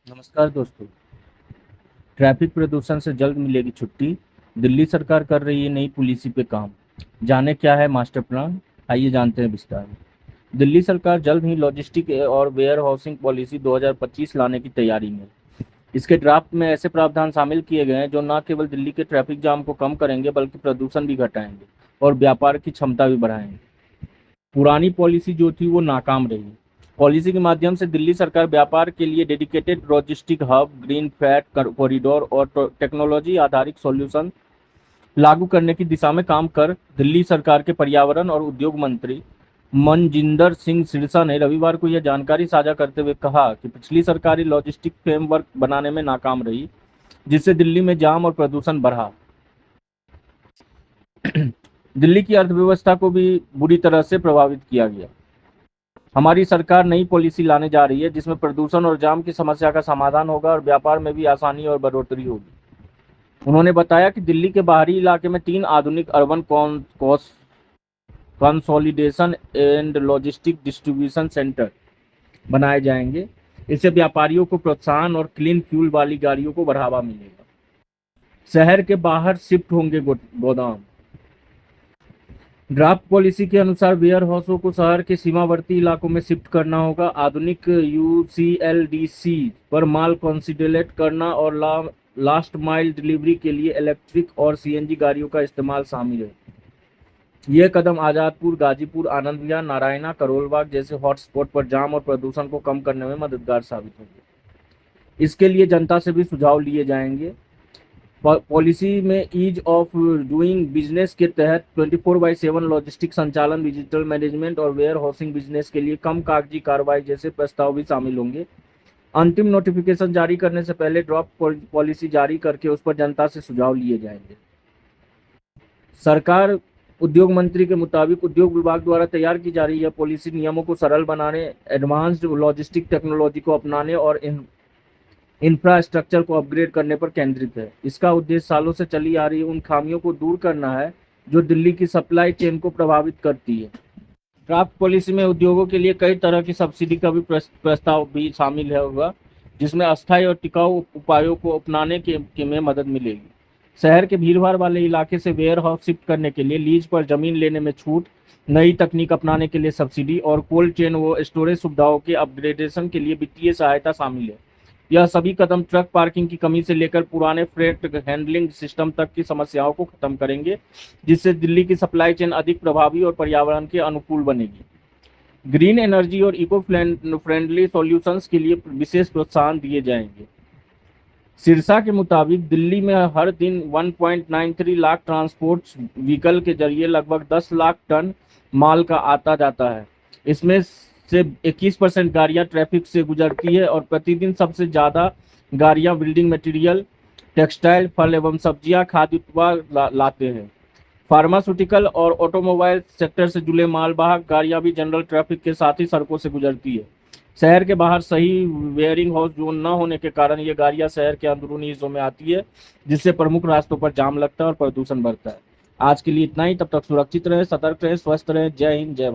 नमस्कार दोस्तों। ट्रैफिक प्रदूषण से जल्द मिलेगी छुट्टी। दिल्ली सरकार कर रही है नई पॉलिसी पे काम। जाने क्या है मास्टर प्लान। आइए जानते हैं विस्तार में। दिल्ली सरकार जल्द ही लॉजिस्टिक और वेयर हाउसिंग पॉलिसी 2025 लाने की तैयारी में। इसके ड्राफ्ट में ऐसे प्रावधान शामिल किए गए हैं जो न केवल दिल्ली के ट्रैफिक जाम को कम करेंगे बल्कि प्रदूषण भी घटाएंगे और व्यापार की क्षमता भी बढ़ाएंगे। पुरानी पॉलिसी जो थी वो नाकाम रही। पॉलिसी के माध्यम से दिल्ली सरकार व्यापार के लिए dedicated logistic hub, green fat corridor और टेक्नोलॉजी आधारित सॉल्यूशन लागू करने की दिशा में काम कर। दिल्ली सरकार के पर्यावरण और उद्योग मंत्री मनजिंदर सिंह सिरसा ने रविवार को यह जानकारी साझा करते हुए कहा कि पिछली सरकारी लॉजिस्टिक फ्रेमवर्क बनाने में नाकाम रही, जिससे दिल्ली में जाम और प्रदूषण बढ़ा। दिल्ली की अर्थव्यवस्था को भी बुरी तरह से प्रभावित किया गया। हमारी सरकार नई पॉलिसी लाने जा रही है जिसमें प्रदूषण और जाम की समस्या का समाधान होगा और व्यापार में भी आसानी और बढ़ोतरी होगी। उन्होंने बताया कि दिल्ली के बाहरी इलाके में 3 आधुनिक urban consolidation and logistic distribution centre बनाए जाएंगे। इससे व्यापारियों को प्रोत्साहन और क्लीन फ्यूल वाली गाड़ियों को बढ़ावा मिलेगा। शहर के बाहर शिफ्ट होंगे गोदाम। ड्राफ्ट पॉलिसी के अनुसार वेयर हाउसों को शहर के सीमावर्ती इलाकों में शिफ्ट करना होगा। आधुनिक यूसीएलडीसी पर माल कंसोलिडेट करना और लास्ट माइल डिलीवरी के लिए इलेक्ट्रिक और सीएनजी गाड़ियों का इस्तेमाल शामिल है। ये कदम आजादपुर, गाजीपुर, आनंद विहार, नारायणा, करोलबाग जैसे हॉटस्पॉट पर जाम और प्रदूषण को कम करने में मददगार साबित होंगे। इसके लिए जनता से भी सुझाव लिए जाएंगे। पॉलिसी में ईज ऑफ डूइंग बिजनेस के तहत 24/7 लॉजिस्टिक संचालन, डिजिटल मैनेजमेंट और वेयर हाउसिंग बिजनेस के लिए कम कागजी कार्रवाई जैसे प्रस्ताव भी शामिल होंगे। अंतिम नोटिफिकेशन जारी करने से पहले ड्राफ्ट पॉलिसी जारी करके उस पर जनता से सुझाव लिए जाएंगे। सरकार उद्योग मंत्री के मुताबिक उद्योग विभाग द्वारा तैयार की जा रही है पॉलिसी नियमों को सरल बनाने, एडवांस्ड लॉजिस्टिक टेक्नोलॉजी को अपनाने और इंफ्रास्ट्रक्चर को अपग्रेड करने पर केंद्रित है। इसका उद्देश्य सालों से चली आ रही उन खामियों को दूर करना है जो दिल्ली की सप्लाई चेन को प्रभावित करती है। ड्राफ्ट पॉलिसी में उद्योगों के लिए कई तरह की सब्सिडी का भी प्रस्ताव भी शामिल है होगा, जिसमें अस्थायी और टिकाऊ उपायों को अपनाने के में मदद मिलेगी। शहर के भीड़भाड़ वाले इलाके से वेयर हाउस शिफ्ट करने के लिए लीज पर जमीन लेने में छूट, नई तकनीक अपनाने के लिए सब्सिडी और कोल्ड चेन व स्टोरेज सुविधाओं के अपग्रेडेशन के लिए वित्तीय सहायता शामिल है। यह सभी कदम ट्रक पार्किंग की कमी से लेकर पुराने फ्रेट हैंडलिंग सिस्टम तक की समस्याओं को खत्म करेंगे, जिससे दिल्ली की सप्लाई चेन अधिक प्रभावी और पर्यावरण के अनुकूल बनेगी। ग्रीन एनर्जी और इको फ्रेंडली सॉल्यूशंस के लिए विशेष प्रोत्साहन दिए जाएंगे। सिरसा के मुताबिक दिल्ली में हर दिन 1.93 लाख ट्रांसपोर्ट व्हीकल के जरिए लगभग 10 लाख टन माल का आता जाता है। इसमें से 21% गाड़ियां ट्रैफिक से गुजरती है और प्रतिदिन सबसे ज़्यादा गाड़ियां बिल्डिंग मटेरियल, टेक्सटाइल, फल एवं सब्जियां, खाद्य उत्पाद लाते हैं। फार्मास्यूटिकल और ऑटोमोबाइल सेक्टर से जुड़े मालवाहक गाड़ियां भी जनरल ट्रैफिक के साथ ही सड़कों से गुजरती है। शहर के बाहर सही वेयरिंग हाउस जोन न होने के कारण ये गाड़ियां शहर के अंदरूनी हिस्सों में आती है, जिससे प्रमुख रास्तों पर जाम लगता है और प्रदूषण बढ़ता है। आज के लिए इतना ही। तब तक सुरक्षित रहें, सतर्क रहें, स्वस्थ रहें। जय हिंद, जय भारत।